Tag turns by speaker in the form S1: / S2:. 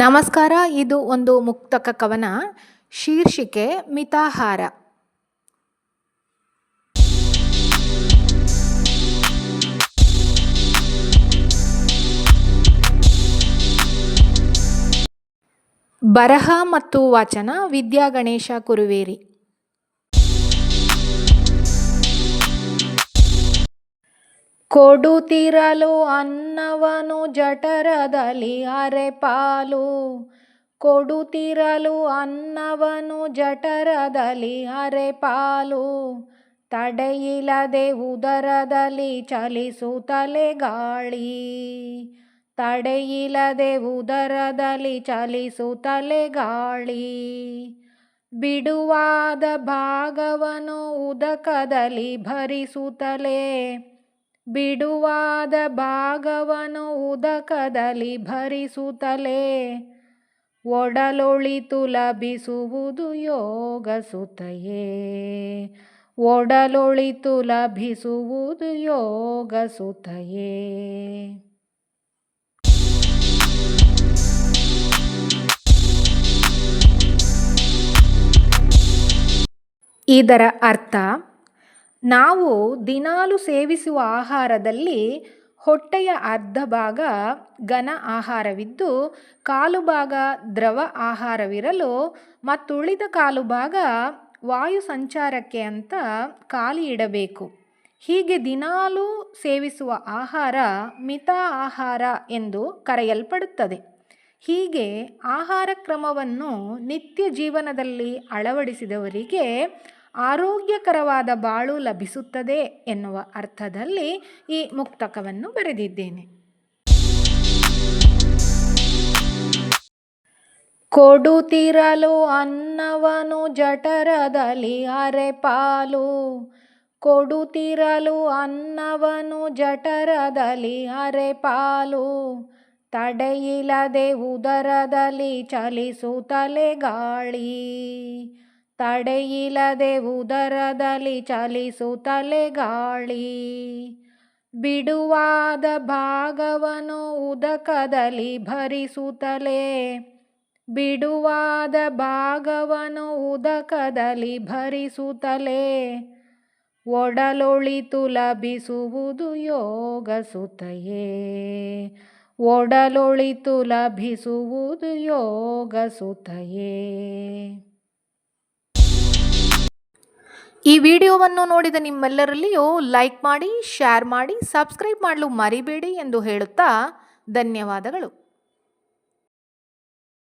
S1: ನಮಸ್ಕಾರ. ಇದು ಒಂದು ಮುಕ್ತಕ ಕವನ. ಶೀರ್ಷಿಕೆ ಮಿತಾಹಾರ. ಬರಹ ಮತ್ತು ವಾಚನ ವಿದ್ಯಾ ಗಣೇಶ ಕುರುವೇರಿ. ಕೊಡುತ್ತಿರಲು ಅನ್ನವನು ಜಠರದಲ್ಲಿ ಅರೆಪಾಲು. ಕೊಡುತ್ತಿರಲು ಅನ್ನವನು ಜಠರದಲ್ಲಿ ಅರೆಪಾಲು. ತಡೆಯಿಲ್ಲದೆ ಉದರದಲ್ಲಿ ಚಲಿಸುತ್ತಲೇ ಗಾಳಿ. ತಡೆಯಿಲ್ಲದೆ ಉದರದಲ್ಲಿ ಚಲಿಸುತ್ತಲೇ ಗಾಳಿ. ಬಿಡುವಾದ ಭಾಗವನು ಉದಕದಲ್ಲಿ ಭರಿಸುತ್ತಲೇ. ಬಿಡುವಾದ ಭಾಗವನು ಉದಕದಲ್ಲಿ ಭರಿಸುತ್ತಲೇ. ಒಡಲೊಳಿತು ಲಭಿಸುವುದು ಯೋಗ ಸುತಯೇ. ಒಡಲೊಳಿತು ಲಭಿಸುವುದು ಯೋಗ ಸುತಯೇ. ಇದರ ಅರ್ಥ, ನಾವು ದಿನಾಲು ಸೇವಿಸುವ ಆಹಾರದಲ್ಲಿ ಹೊಟ್ಟೆಯ ಅರ್ಧ ಭಾಗ ಘನ ಆಹಾರವಿದ್ದು, ಕಾಲು ಭಾಗ ದ್ರವ ಆಹಾರವಿರಲು ಮತ್ತುಳಿದ ಕಾಲು ಭಾಗ ವಾಯು ಸಂಚಾರಕ್ಕೆ ಅಂತ ಖಾಲಿ ಇಡಬೇಕು. ಹೀಗೆ ದಿನಾಲು ಸೇವಿಸುವ ಆಹಾರ ಮಿತ ಆಹಾರ ಎಂದು ಕರೆಯಲ್ಪಡುತ್ತದೆ. ಹೀಗೆ ಆಹಾರ ಕ್ರಮವನ್ನು ನಿತ್ಯ ಜೀವನದಲ್ಲಿ ಅಳವಡಿಸಿದವರಿಗೆ ಆರೋಗ್ಯಕರವಾದ ಬಾಳು ಲಭಿಸುತ್ತದೆ ಎನ್ನುವ ಅರ್ಥದಲ್ಲಿ ಈ ಮುಕ್ತಕವನ್ನು ಬರೆದಿದ್ದೇನೆ. ಕೊಡುತ್ತಿರಲು ಅನ್ನವನು ಜಠರದಲ್ಲಿ ಅರೆಪಾಲು. ಕೊಡುತ್ತಿರಲು ಅನ್ನವನು ಜಠರದಲ್ಲಿ ಅರೆಪಾಲು. ತಡೆಯಿಲ್ಲದೆ ಉದರದಲ್ಲಿ ಚಲಿಸುತ್ತಲೇ ಗಾಳಿ. ತಡೆಯಿಲ್ಲದೆ ಉದರದಲ್ಲಿ ಚಲಿಸುತ್ತಲೇ ಗಾಳಿ. ಬಿಡುವಾದ ಭಾಗವನು ಉದಕದಲ್ಲಿ ಭರಿಸುತ್ತಲೇ. ಬಿಡುವಾದ ಭಾಗವನು ಉದಕದಲ್ಲಿ ಭರಿಸುತ್ತಲೇ. ಒಡಲೊಳಿತು ಲಭಿಸುವುದು ಯೋಗ ಸುತಯೇ. ಒಡಲೊಳಿತು ಲಭಿಸುವುದು ಯೋಗ ಸುತಯೇ. ಈ ವಿಡಿಯೋವನ್ನು ನೋಡಿದ ನಿಮ್ಮೆಲ್ಲರಲ್ಲಿಯೂ ಲೈಕ್ ಮಾಡಿ, ಶೇರ್ ಮಾಡಿ, ಸಬ್ಸ್ಕ್ರೈಬ್ ಮಾಡಲು ಮರಿಬೇಡಿ ಎಂದು ಹೇಳುತ್ತಾ ಧನ್ಯವಾದಗಳು.